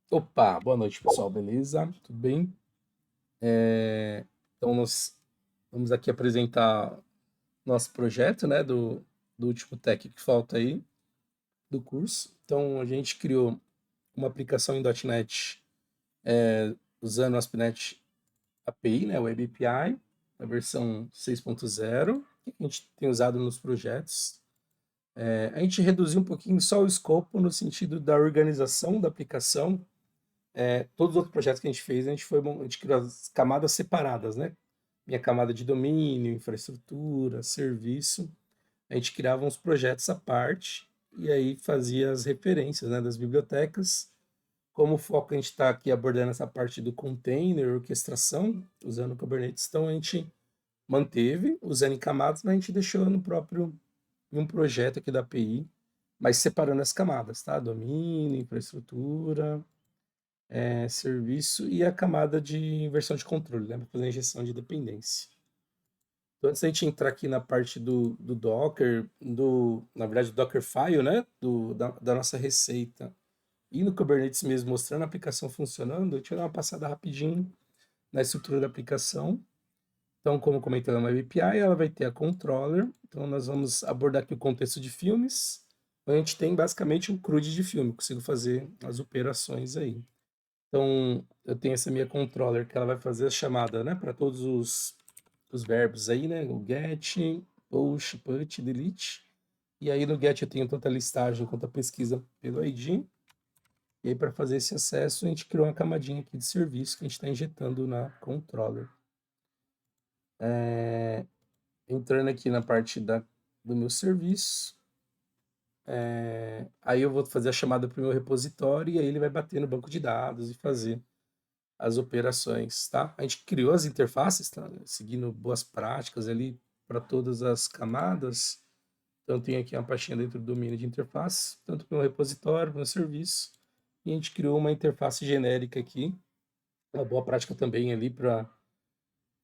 Opa, boa noite, pessoal, beleza? Tudo bem? Então, nós vamos aqui apresentar nosso projeto, né, do último tech que falta aí do curso. Então, a gente criou uma aplicação em .NET usando o ASP.NET API, né, Web API, a versão 6.0, que a gente tem usado nos projetos. A gente reduziu um pouquinho só o escopo no sentido da organização da aplicação. Todos os outros projetos que a gente fez, a gente criou as camadas separadas, né? Minha camada de domínio, infraestrutura, serviço. A gente criava uns projetos à parte e aí fazia as referências, né, das bibliotecas. Como o foco a gente está aqui abordando essa parte do container, orquestração, usando o Kubernetes, então a gente manteve usando em camadas, mas a gente deixou no próprio, em um projeto aqui da API, mas separando as camadas, tá? Domínio, infraestrutura, serviço e a camada de inversão de controle, né? Para fazer a injeção de dependência. Então, antes da gente entrar aqui na parte do Docker, na verdade, do Dockerfile, né? Da nossa receita, e no Kubernetes mesmo, mostrando a aplicação funcionando, a gente vai dar uma passada rapidinho na estrutura da aplicação. Então, como comentei, ela é uma API, ela vai ter a controller. Então, nós vamos abordar aqui o contexto de filmes. A gente tem basicamente um CRUD de filme, consigo fazer as operações aí. Então, eu tenho essa minha controller que ela vai fazer a chamada, né, para todos os verbos aí, né, o get, push, put, delete. E aí no get eu tenho tanto a listagem quanto a pesquisa pelo ID. E aí para fazer esse acesso a gente criou uma camadinha aqui de serviço que a gente está injetando na controller. Entrando aqui na parte do meu serviço, aí eu vou fazer a chamada para o meu repositório e aí ele vai bater no banco de dados e fazer as operações, tá? A gente criou as interfaces, tá? Seguindo boas práticas ali para todas as camadas. Então tem aqui uma pastinha dentro do domínio de interface, tanto para o repositório, para o serviço. E a gente criou uma interface genérica aqui, uma boa prática também ali para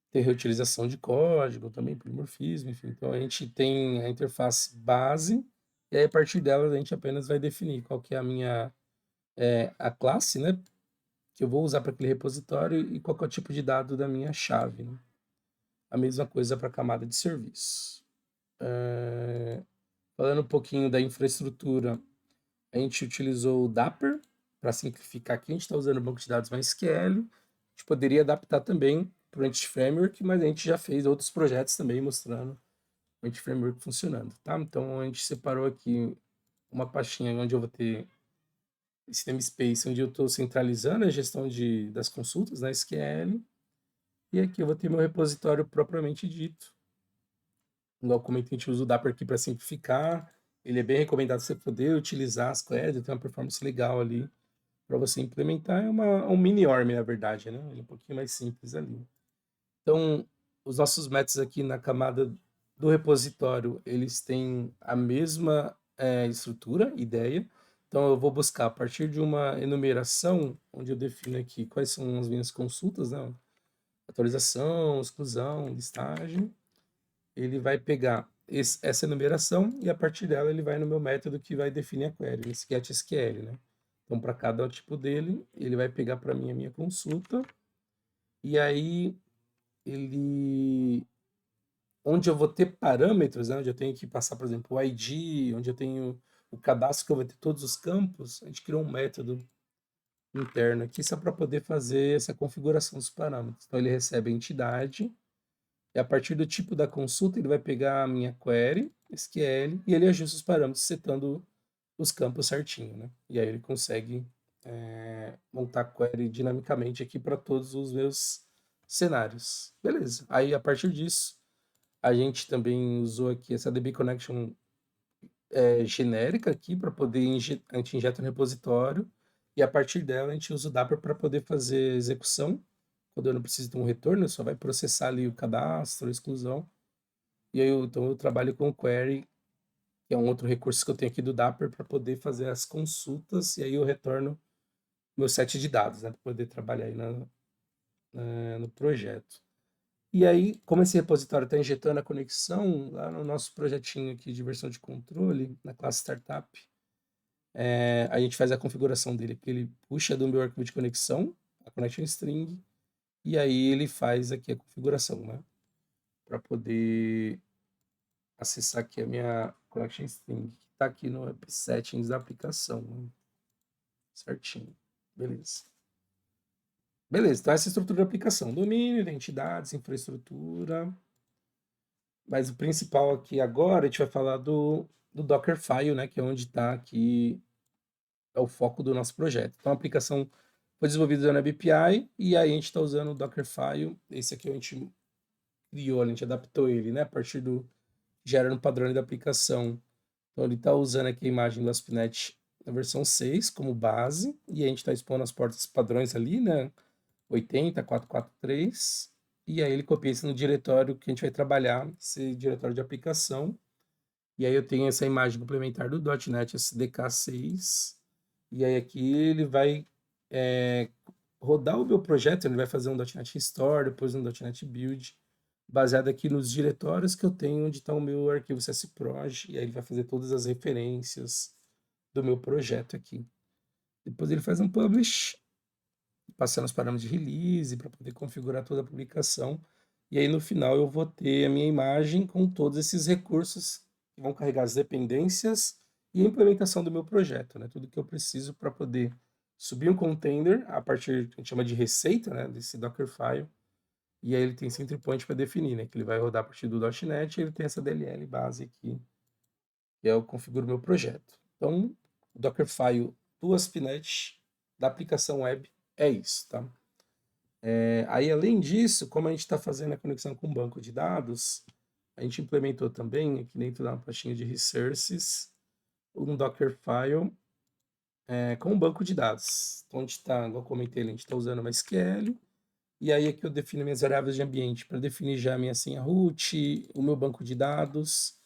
ter reutilização de código, também polimorfismo, enfim. Então a gente tem a interface base, e aí a partir dela a gente apenas vai definir qual que é a classe, né, que eu vou usar para aquele repositório e qual que é o tipo de dado da minha chave, né? A mesma coisa para a camada de serviço. Falando um pouquinho da infraestrutura, a gente utilizou o Dapper para simplificar aqui. A gente está usando o banco de dados MySQL. A gente poderia adaptar também para o Entity Framework, mas a gente já fez outros projetos também mostrando o Entity Framework funcionando, tá? Então a gente separou aqui uma pastinha onde eu vou ter esse namespace, onde eu estou centralizando a gestão das consultas na SQL. E aqui eu vou ter meu repositório propriamente dito. Igual comentei, a gente usa o Dapper aqui para simplificar. Ele é bem recomendado você poder utilizar as queries, tem uma performance legal ali para você implementar. Um mini ORM, na verdade, né? Ele é um pouquinho mais simples ali. Então, os nossos métodos aqui na camada do repositório, eles têm a mesma estrutura, ideia. Então, eu vou buscar a partir de uma enumeração, onde eu defino aqui quais são as minhas consultas, né? Atualização, exclusão, listagem. Ele vai pegar essa enumeração e a partir dela ele vai no meu método que vai definir a query, esse getSQL, né? Então, para cada tipo dele, ele vai pegar para mim a minha consulta e aí ele onde eu vou ter parâmetros, né, onde eu tenho que passar, por exemplo, o ID, onde eu tenho o cadastro que eu vou ter todos os campos, a gente criou um método interno aqui só para poder fazer essa configuração dos parâmetros. Então ele recebe a entidade e a partir do tipo da consulta ele vai pegar a minha query SQL e ele ajusta os parâmetros setando os campos certinho, né? E aí ele consegue montar a query dinamicamente aqui para todos os meus cenários. Beleza. Aí a partir disso a gente também usou aqui essa DB Connection genérica aqui para poder a gente injeta no repositório e a partir dela a gente usa o Dapper para poder fazer execução. Quando eu não preciso de um retorno, só vai processar ali o cadastro, a exclusão. E aí então eu trabalho com o Query, que é um outro recurso que eu tenho aqui do Dapper para poder fazer as consultas e aí eu retorno meu set de dados, né, para poder trabalhar aí no projeto. E aí, como esse repositório está injetando a conexão, lá no nosso projetinho aqui de versão de controle, na classe Startup, A gente faz a configuração dele, que ele puxa do meu arquivo de conexão, a connection string, e aí ele faz aqui a configuração, né? Para poder acessar aqui a minha connection string, que está aqui no app settings da aplicação, né? Certinho. Beleza. Beleza, então essa é a estrutura da aplicação. Domínio, identidades, infraestrutura. Mas o principal aqui agora, a gente vai falar do Dockerfile, né? Que é onde está aqui, é o foco do nosso projeto. Então a aplicação foi desenvolvida usando a API e aí a gente está usando o Dockerfile. Esse aqui a gente criou, a gente adaptou ele, né? A partir do gera no padrão da aplicação. Então ele está usando aqui a imagem do ASP.NET na versão 6 como base e a gente está expondo as portas padrões ali, né? 80, 443. E aí ele copia isso no diretório que a gente vai trabalhar, esse diretório de aplicação. E aí eu tenho essa imagem complementar do .NET SDK 6. E aí aqui ele vai rodar o meu projeto, ele vai fazer um .NET Restore, depois um .NET Build, baseado aqui nos diretórios que eu tenho onde está o meu arquivo CSProj. E aí ele vai fazer todas as referências do meu projeto aqui. Depois ele faz um publish, passando os parâmetros de release para poder configurar toda a publicação. E aí no final eu vou ter a minha imagem com todos esses recursos que vão carregar as dependências e a implementação do meu projeto, né? Tudo que eu preciso para poder subir um container a partir, a gente chama de receita, né? Desse Dockerfile. E aí ele tem esse entry point para definir, né? Que ele vai rodar a partir do .NET e ele tem essa DLL base aqui, que é o configuro meu projeto. Então, o Dockerfile do ASP.NET da aplicação web é isso, tá? Aí, além disso, como a gente está fazendo a conexão com o banco de dados, a gente implementou também, aqui dentro da pastinha de resources, um Dockerfile com um banco de dados. Então, a gente está, igual eu comentei, a gente está usando uma SQL, e aí aqui eu defino minhas variáveis de ambiente para definir já a minha senha root, o meu banco de dados,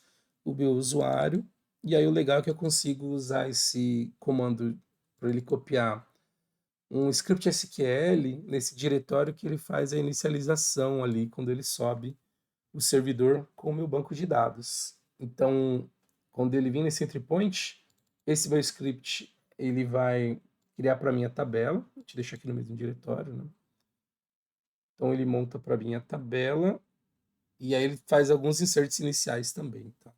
o meu usuário, e aí o legal é que eu consigo usar esse comando para ele copiar um script SQL nesse diretório que ele faz a inicialização ali, quando ele sobe o servidor com o meu banco de dados. Então, quando ele vir nesse entry point, esse meu script ele vai criar para mim a tabela, vou te deixar aqui no mesmo diretório, né? Então ele monta para mim a tabela e aí ele faz alguns inserts iniciais também, tá?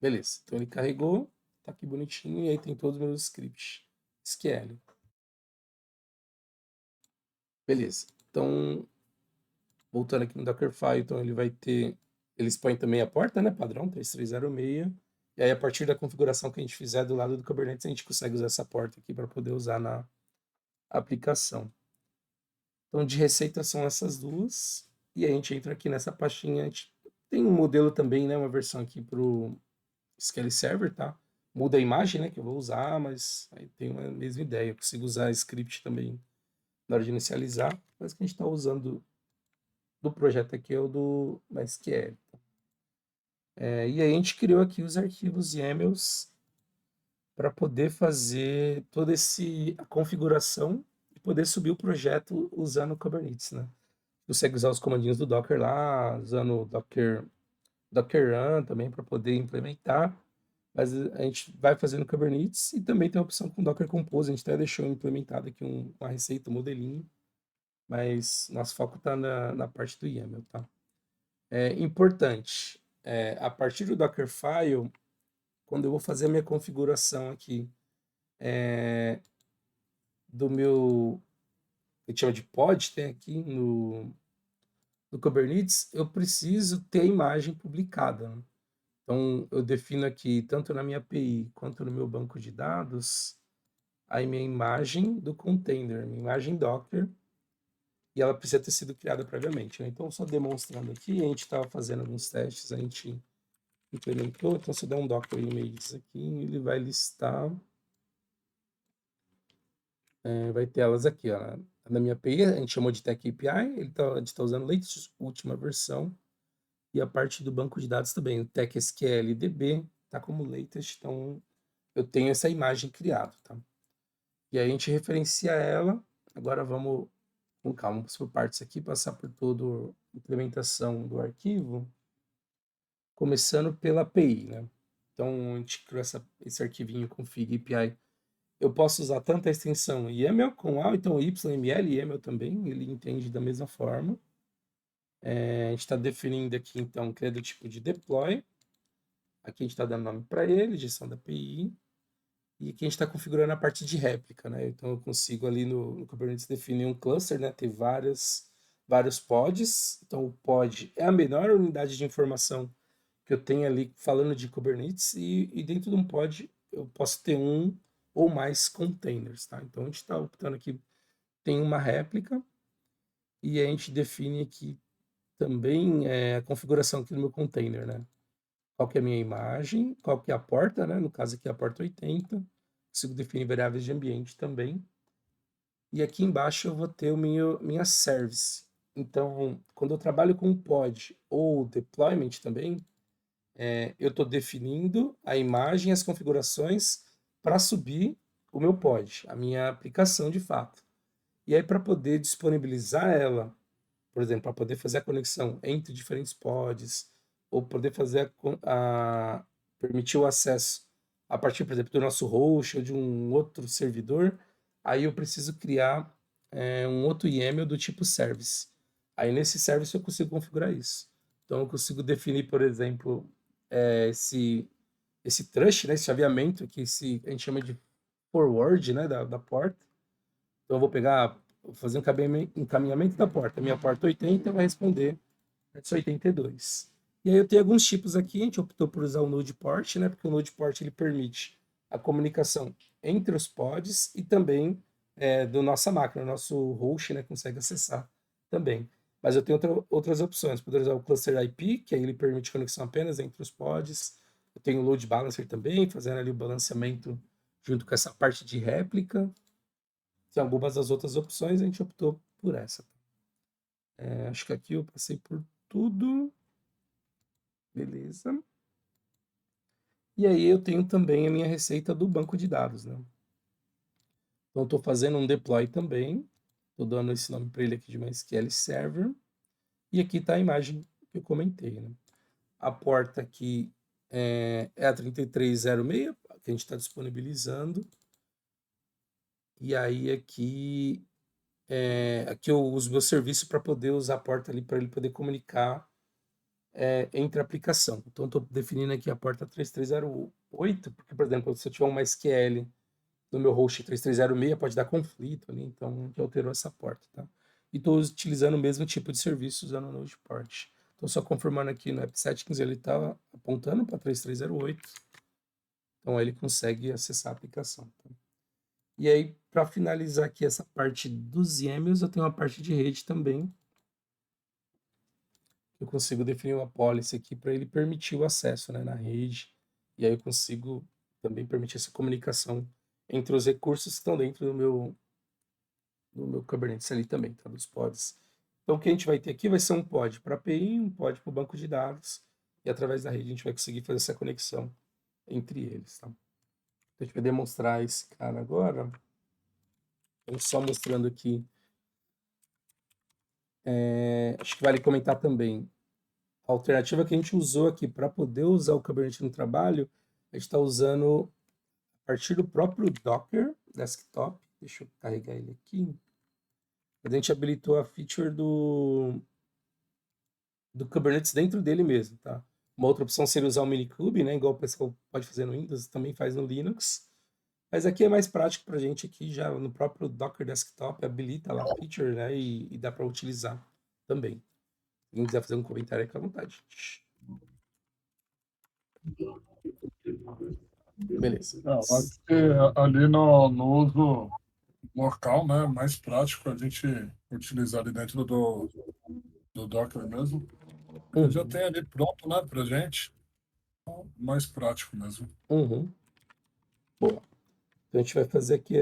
Beleza. Então ele carregou, tá aqui bonitinho e aí tem todos os meus scripts SQL. Beleza. Então, voltando aqui no Dockerfile, então ele vai ter, ele expõe também a porta, né, padrão 3306. E aí a partir da configuração que a gente fizer do lado do Kubernetes, a gente consegue usar essa porta aqui para poder usar na aplicação. Então de receita são essas duas. E a gente entra aqui nessa pastinha, a gente tem um modelo também, né, uma versão aqui para o SQL Server, tá? Muda a imagem, né, que eu vou usar, mas aí tem a mesma ideia. Eu consigo usar script também na hora de inicializar, mas o que a gente está usando do projeto aqui é o do MySQL. E aí a gente criou aqui os arquivos YAMLs para poder fazer toda a configuração e poder subir o projeto usando o Kubernetes, né? Consegue usar os comandinhos do Docker lá, usando o Docker Run também para poder implementar. Mas a gente vai fazendo Kubernetes e também tem a opção com Docker Compose. A gente até deixou implementado aqui uma receita, um modelinho, mas nosso foco está na parte do YAML, tá? Importante, a partir do Dockerfile, quando eu vou fazer a minha configuração aqui do meu, que a gente chama de pod, tem aqui no Kubernetes, eu preciso ter a imagem publicada, né? Então, eu defino aqui, tanto na minha API quanto no meu banco de dados, a minha imagem do container, minha imagem Docker, e ela precisa ter sido criada previamente, né? Então, só demonstrando aqui, a gente estava fazendo alguns testes, a gente implementou, então se eu der um Docker images aqui, ele vai listar, vai ter elas aqui, ó, na minha API, a gente chamou de Tech API, a gente está usando latest, última versão, e a parte do banco de dados também, o Tech SQL DB, tá como latest, então eu tenho essa imagem criada, tá? E aí a gente referencia ela, agora vamos com calma, vamos por partes aqui, passar por toda a implementação do arquivo, começando pela API, né? Então, a gente criou esse arquivinho config API. Eu posso usar tanto a extensão YAML com A, então YML e YAML também, ele entende da mesma forma. A gente está definindo aqui, então, que é do tipo de deploy. Aqui a gente está dando nome para ele, gestão da API. E aqui a gente está configurando a parte de réplica, né? Então eu consigo ali no Kubernetes definir um cluster, né? Ter vários pods. Então o pod é a menor unidade de informação que eu tenho ali falando de Kubernetes e dentro de um pod eu posso ter um ou mais containers, tá? Então a gente está optando aqui, tem uma réplica e a gente define aqui também a configuração aqui do meu container, né? Qual que é a minha imagem, qual que é a porta, né? No caso aqui a porta 80. Consigo definir variáveis de ambiente também. E aqui embaixo eu vou ter minha service. Então, quando eu trabalho com pod ou deployment também, eu estou definindo a imagem, as configurações para subir o meu pod, a minha aplicação de fato. E aí, para poder disponibilizar ela, por exemplo, para poder fazer a conexão entre diferentes pods, ou poder fazer permitir o acesso a partir, por exemplo, do nosso host ou de um outro servidor, aí eu preciso criar um outro YAML do tipo service. Aí nesse service eu consigo configurar isso. Então eu consigo definir, por exemplo, esse trust, né, esse chaveamento, que a gente chama de forward, né, da porta. Então eu vou fazer um encaminhamento da porta. Minha porta 80 vai responder 82. E aí eu tenho alguns tipos aqui, a gente optou por usar o Node Port, né? Porque o Node Port ele permite a comunicação entre os pods e também do nossa máquina, o nosso host, né, consegue acessar também. Mas eu tenho outras opções, poder usar o Cluster IP, que aí ele permite conexão apenas entre os pods. Eu tenho o Load Balancer também, fazendo ali o balanceamento junto com essa parte de réplica. Tem algumas das outras opções, a gente optou por essa. Acho que aqui eu passei por tudo. Beleza. E aí eu tenho também a minha receita do banco de dados, né? Então estou fazendo um deploy também. Estou dando esse nome para ele aqui de MySQL Server. E aqui está a imagem que eu comentei, né? A porta aqui é a 3306, que a gente está disponibilizando. E aí aqui eu uso meu serviço para poder usar a porta ali para ele poder comunicar entre a aplicação. Então, estou definindo aqui a porta 3308, porque, por exemplo, se eu tiver uma SQL no meu host 3306, pode dar conflito ali, então a gente alterou essa porta, tá? E estou utilizando o mesmo tipo de serviço usando o Node Port. Então, só confirmando aqui no App Settings, ele está apontando para 3308, então aí ele consegue acessar a aplicação. Tá? E aí, para finalizar aqui essa parte dos YAMLs, eu tenho uma parte de rede também, eu consigo definir uma policy aqui para ele permitir o acesso, né, na rede. E aí eu consigo também permitir essa comunicação entre os recursos que estão dentro do meu Kubernetes ali também, tá? Dos pods. Então, o que a gente vai ter aqui vai ser um pod para API, um pod para o banco de dados, e através da rede a gente vai conseguir fazer essa conexão entre eles, tá? Então, a gente vai demonstrar esse cara agora. Então, só mostrando aqui. Acho que vale comentar também. A alternativa que a gente usou aqui para poder usar o Kubernetes no trabalho, a gente está usando a partir do próprio Docker Desktop. Deixa eu carregar ele aqui. A gente habilitou a feature do Kubernetes dentro dele mesmo, tá? Uma outra opção seria usar o Minikube, né? Igual o pessoal pode fazer no Windows, também faz no Linux. Mas aqui é mais prático para a gente aqui, já no próprio Docker Desktop, habilita lá a feature, né? E dá para utilizar também. Se quem quiser fazer um comentário aqui à vontade. Beleza. Eu acho que ali no uso local, né, mais prático a gente utilizar ali dentro do Docker mesmo, porque já tem ali pronto, né, pra gente, então, mais prático mesmo. Boa. Então a gente vai fazer aqui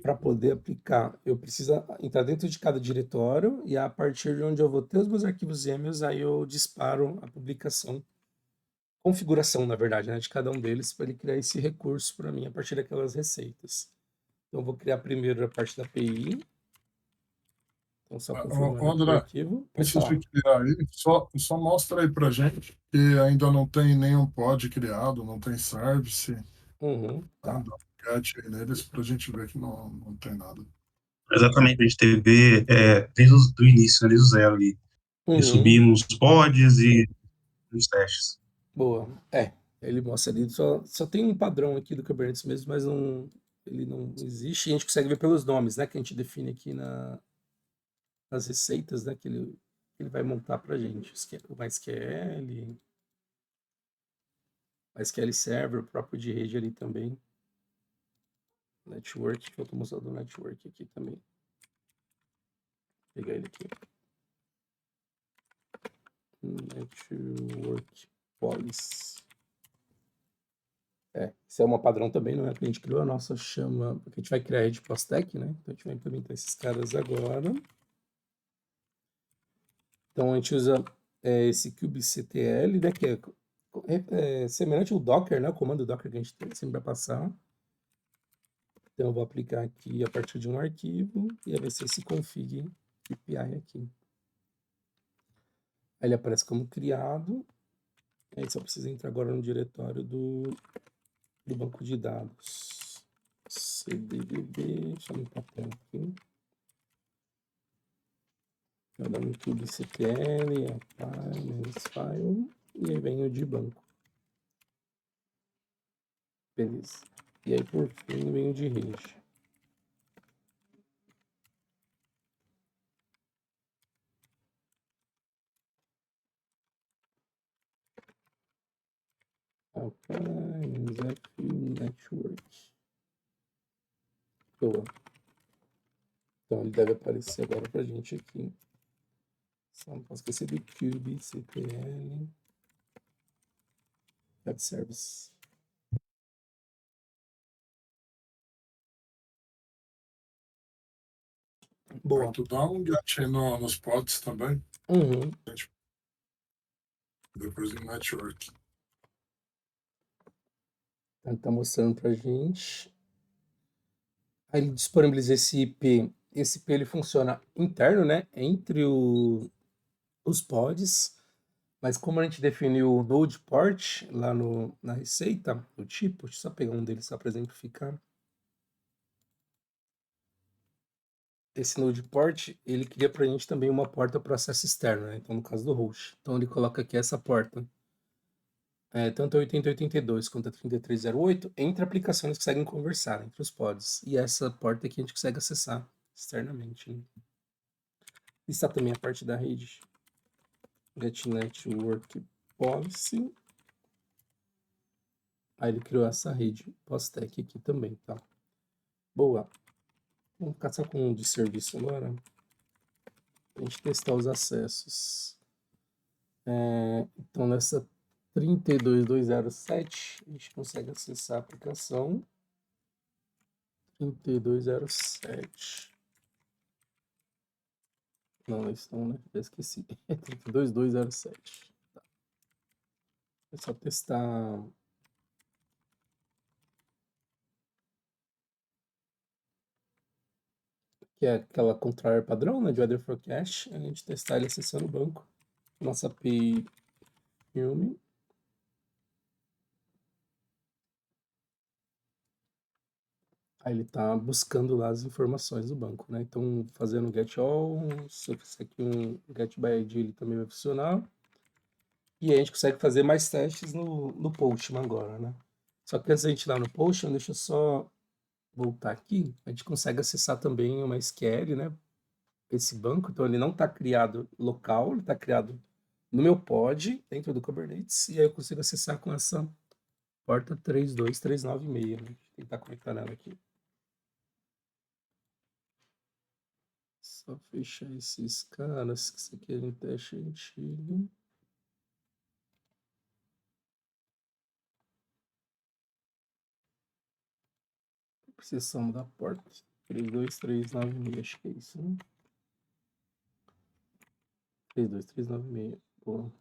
para poder aplicar. Eu preciso entrar dentro de cada diretório e a partir de onde eu vou ter os meus arquivos YAMLs, aí eu disparo a publicação, configuração, na verdade, né, de cada um deles para ele criar esse recurso para mim a partir daquelas receitas. Então eu vou criar primeiro a parte da API. Então, só Ô, confirmando ô, aqui o André, arquivo. Pode antes de falar. criar aí, só mostra aí pra gente que ainda não tem nenhum pod criado, não tem service, né? Uhum, Dá tá. um get aí neles pra gente ver que não tem nada. Exatamente, a gente teve que ver desde o início, né, desde o zero ali, e subir Uhum, nos pods e nos testes. boa. Ele mostra ali, só tem um padrão aqui do Kubernetes mesmo, mas não, ele não existe. E a gente consegue ver pelos nomes, né, que a gente define aqui nas receitas, né, que ele vai montar pra gente. O MySQL Server, o próprio de rede ali também. Network, que eu estou mostrando o network aqui também. Vou pegar ele aqui. Network Policy. Isso é uma padrão também, não é que a gente criou, a nossa chama, porque a gente vai criar a rede Postec, né? Então a gente vai implementar esses caras agora. Então a gente usa esse kubectl, né? Que é semelhante ao Docker, né? O comando Docker que a gente sempre vai passar. Então eu vou aplicar aqui a partir de um arquivo e vai ser esse config API aqui. Aí ele aparece como criado. Aí só precisa entrar agora no diretório do banco de dados. cdbb, deixa eu limpar a tela aqui. Vai dar no kubectl, apply, file, e aí vem o de banco. Beleza. E aí por fim vem o de rede. Apply, network. Boa. Então ele deve aparecer agora pra gente aqui. Só não posso esquecer do kubectl web service. Aí Boa. tu dá um get aí nos pods também, Uhum. depois em network. Ele tá mostrando pra gente. Aí ele disponibiliza esse IP. Esse IP ele funciona interno, né? Entre os pods. Mas como a gente definiu o node port lá na receita, o tipo, deixa eu só pegar um deles só para exemplificar. Esse node port, ele cria para a gente também uma porta para acesso externo, né? Então, no caso do host. Então, ele coloca aqui essa porta. Tanto a 8082 quanto a 3308, entre aplicações que conseguem conversar entre os pods. E essa porta aqui a gente consegue acessar externamente. Né? Está também a parte da rede. Get Network Policy. Aí ele criou essa rede Postec aqui também, tá? Boa. Vamos ficar só com um de serviço agora. Pra gente testar os acessos. Então nessa 32207 a gente consegue acessar a aplicação 3207. Não, isso não, né? Já esqueci. É 32207. Tá. É só testar. Que é aquela controller padrão, né? De Weather Forecast. A gente testar ele acessando o banco. Nossa API filme. Aí ele tá buscando lá as informações do banco, né? Então, fazendo get all, se eu fizer aqui um get by ID, ele também vai funcionar. E aí a gente consegue fazer mais testes no Postman agora, né? Só que antes da gente ir lá no Postman, deixa eu só voltar aqui. A gente consegue acessar também uma SQL, né? Esse banco, então ele não está criado local, ele está criado no meu pod, dentro do Kubernetes, e aí eu consigo acessar com essa porta 32396, né? Vou tentar conectar nela aqui. Só fechar esses caras, que isso aqui é um teste antigo. Precisamos da porta 32396, acho que é isso, né? 32396, boa.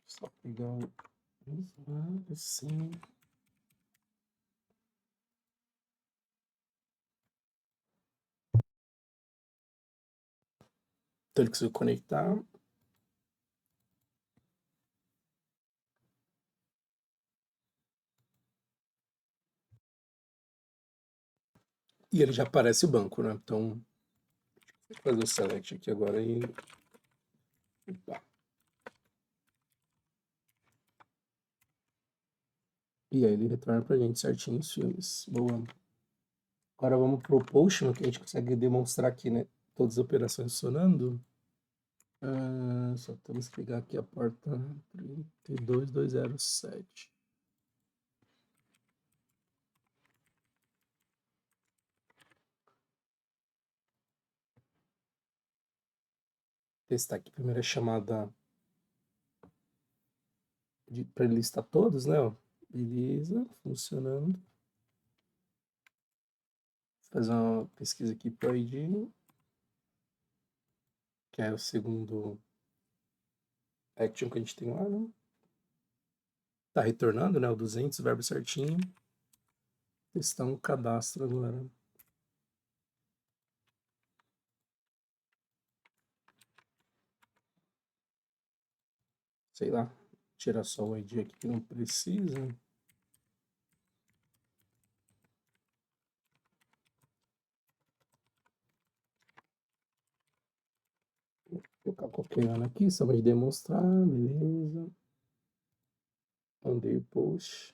Só pegar o usuário, assim. Então ele conseguiu conectar. E ele já aparece o banco, né? Então, vou fazer o select aqui agora e... Opa. E aí ele retorna pra gente certinho os filmes. Boa. Agora vamos pro Postman, que a gente consegue demonstrar aqui, né? Todas as operações funcionando. Só temos que pegar aqui a porta 32207. Testar aqui primeiro a chamada para listar todos, né? Ó. Beleza, funcionando. Vou fazer uma pesquisa aqui para ID, que é o segundo action que a gente tem lá, né? Tá retornando, né? O 200, verbo certinho. Testar um cadastro agora. Sei lá, tirar só o ID aqui que não precisa. Vou colocar qualquer ano aqui, só vai demonstrar, beleza. Mandei o post.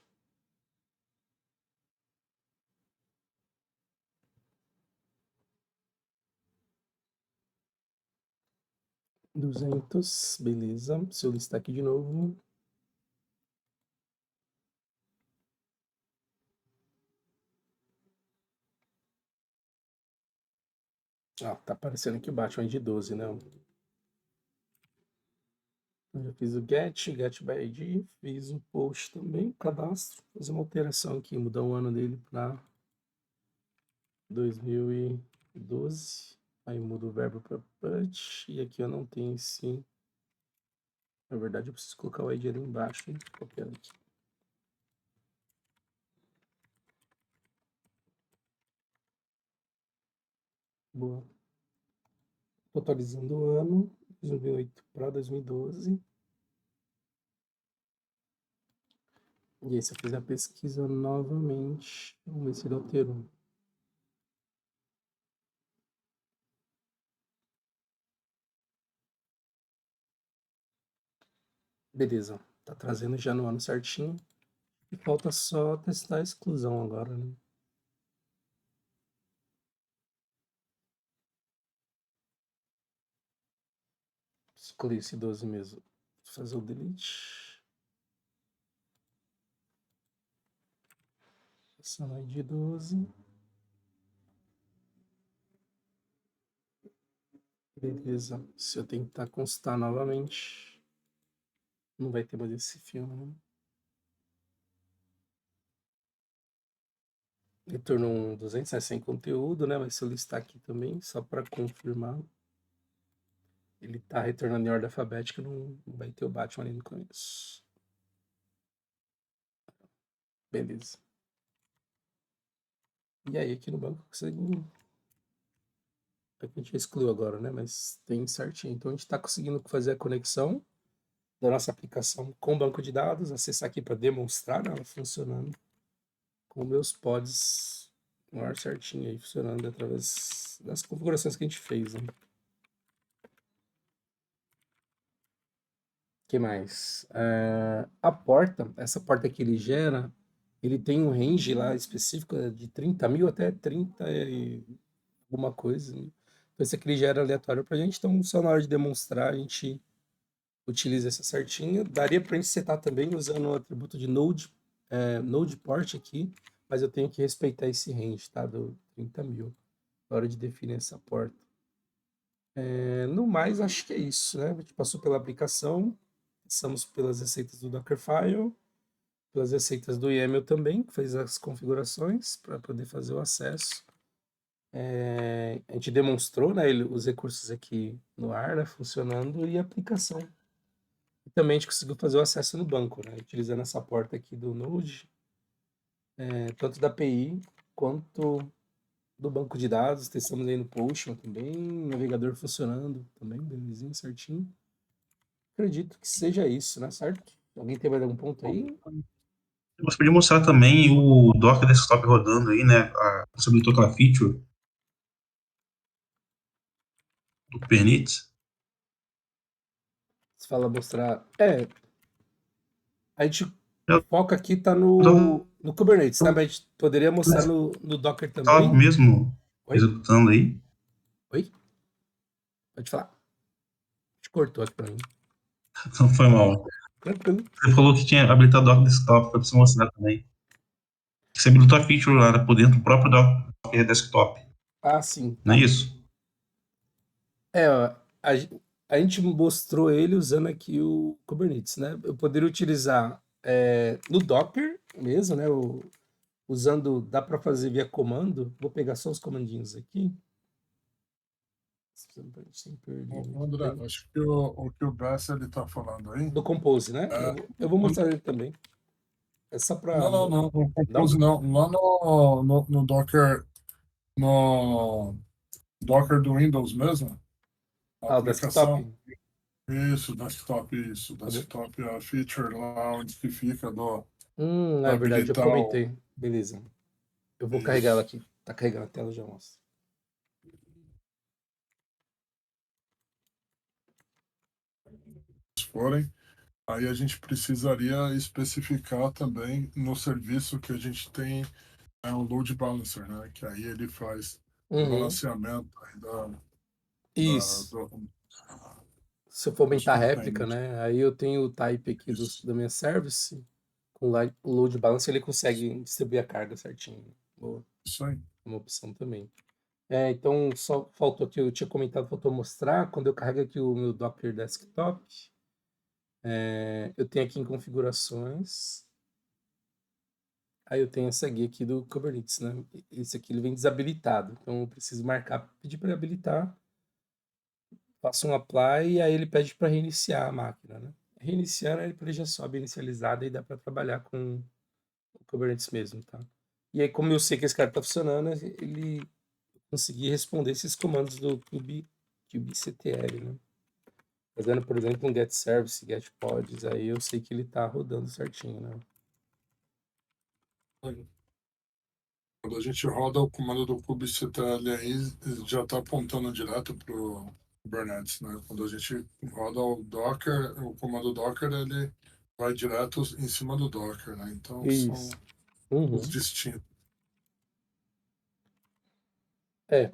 $200, beleza. Se eu listar aqui de novo. Tá aparecendo aqui o Batman de 12, né? Eu já fiz o get by ID, fiz o post também, cadastro. Vou fazer uma alteração aqui, mudar o ano dele para 2012. Aí mudo o verbo para put. E aqui eu não tenho esse. Na verdade, eu preciso colocar o ID ali embaixo, hein? Copiando aqui. Boa. Totalizando o ano, 2008 para 2012. E aí, se eu fizer a pesquisa novamente, vamos ver se ele alterou. Beleza, tá trazendo já no ano certinho. E falta só testar a exclusão agora, né? Excluir esse 12 mesmo. Vou fazer o delete. Essa no ID 12. Beleza. Se eu tentar constar novamente, não vai ter mais esse filme, né? Retornou um 200, sem conteúdo, né? Mas se eu listar aqui também, só para confirmar, ele tá retornando em ordem alfabética, não vai ter o Batman ali no começo. Beleza. E aí, aqui no banco, eu consigo... Aqui a gente excluiu agora, né? Mas tem certinho. Então, a gente está conseguindo fazer a conexão da nossa aplicação com o banco de dados, acessar aqui para demonstrar, né, ela funcionando com meus pods no ar certinho aí, funcionando através das configurações que a gente fez, né? Que mais? A porta, essa porta que ele gera, ele tem um range lá específico de 30 mil até 30 e alguma coisa, né? Então, esse aqui ele gera aleatório pra gente, então só na hora de demonstrar a gente utiliza essa certinho. Daria pra gente setar também usando o atributo de node port aqui, mas eu tenho que respeitar esse range, tá? Do 30 mil, na hora de definir essa porta. No mais, acho que é isso, né? A gente passou pela aplicação, passamos pelas receitas do Dockerfile, pelas receitas do YAML também, que fez as configurações para poder fazer o acesso. A gente demonstrou, né, os recursos aqui no ar, né, funcionando, e a aplicação. E também a gente conseguiu fazer o acesso no banco, né, utilizando essa porta aqui do Node, tanto da API quanto do banco de dados, testamos aí no Potion também, navegador funcionando também, belezinha, certinho. Acredito que seja isso, né, certo? Alguém tem mais algum ponto aí? Você podia mostrar também o Docker Desktop rodando aí, né? Você habilitou aquela feature do Kubernetes. Você fala mostrar. A gente Eu foca aqui tá tô no Kubernetes, né? Mas a gente poderia mostrar no Docker tava também. mesmo Oi? executando aí. Oi? Pode falar. Te cortou aqui pra mim. Não foi mal. Tranquilo. Você falou que tinha habilitado o Docker Desktop para você mostrar também. Você habilitou a feature lá por dentro do próprio Docker Desktop, Ah, sim, não é tá. isso? Ó, a gente mostrou ele usando aqui o Kubernetes, né? Eu poderia utilizar no Docker mesmo, né? Usando, dá para fazer via comando. Vou pegar só os comandinhos aqui. Sem perder muito André, tempo. acho que o que o Bess ele tá falando aí. Do Compose, né? É, Eu vou mostrar ele também. É só para. não, o Não? Compose não. Lá no Docker, no Docker do Windows mesmo, a Ah, o desktop? aplicação. Isso, desktop, isso. Tá bom. Desktop é a feature lá onde que fica É do verdade, eu habilitar comentei. Beleza. Eu vou carregar ela isso. aqui. Tá carregando a tela, já mostro. Se forem. Aí a gente precisaria especificar também no serviço que a gente tem um load balancer, né? Que aí ele faz o Uhum. balanceamento aí Isso. do, Se eu for dos aumentar a réplica, containers. né? Aí eu tenho o type aqui Isso, da minha service. Com o load balance, ele consegue distribuir a carga certinho. Boa. isso aí. Uma opção também. Então, só faltou aqui, eu tinha comentado, faltou mostrar, quando eu carrego aqui o meu Docker Desktop, eu tenho aqui em configurações, aí eu tenho essa guia aqui do Kubernetes, né? Esse aqui ele vem desabilitado, então eu preciso marcar, pedir para habilitar, faço um apply e aí ele pede para reiniciar a máquina, né? Reiniciando, ele já sobe inicializado e dá para trabalhar com o Kubernetes mesmo, tá? E aí, como eu sei que esse cara tá funcionando, ele consegui responder esses comandos do kubectl, né? Fazendo, por exemplo, um get service, get pods, aí eu sei que ele tá rodando certinho, né? Quando a gente roda o comando do kubectl aí, já está apontando direto para o Kubernetes, né? Quando a gente roda o Docker, o comando Docker, ele vai direto em cima do Docker, né? Então são Isso. os Uhum. distintos. É,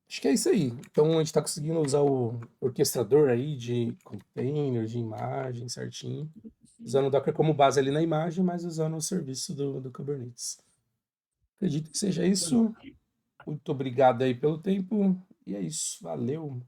acho que é isso aí. Então a gente tá conseguindo usar o orquestrador aí de container, de imagem certinho, usando o Docker como base ali na imagem, mas usando o serviço do Kubernetes. Acredito que seja isso. Muito obrigado aí pelo tempo. E é isso. Valeu.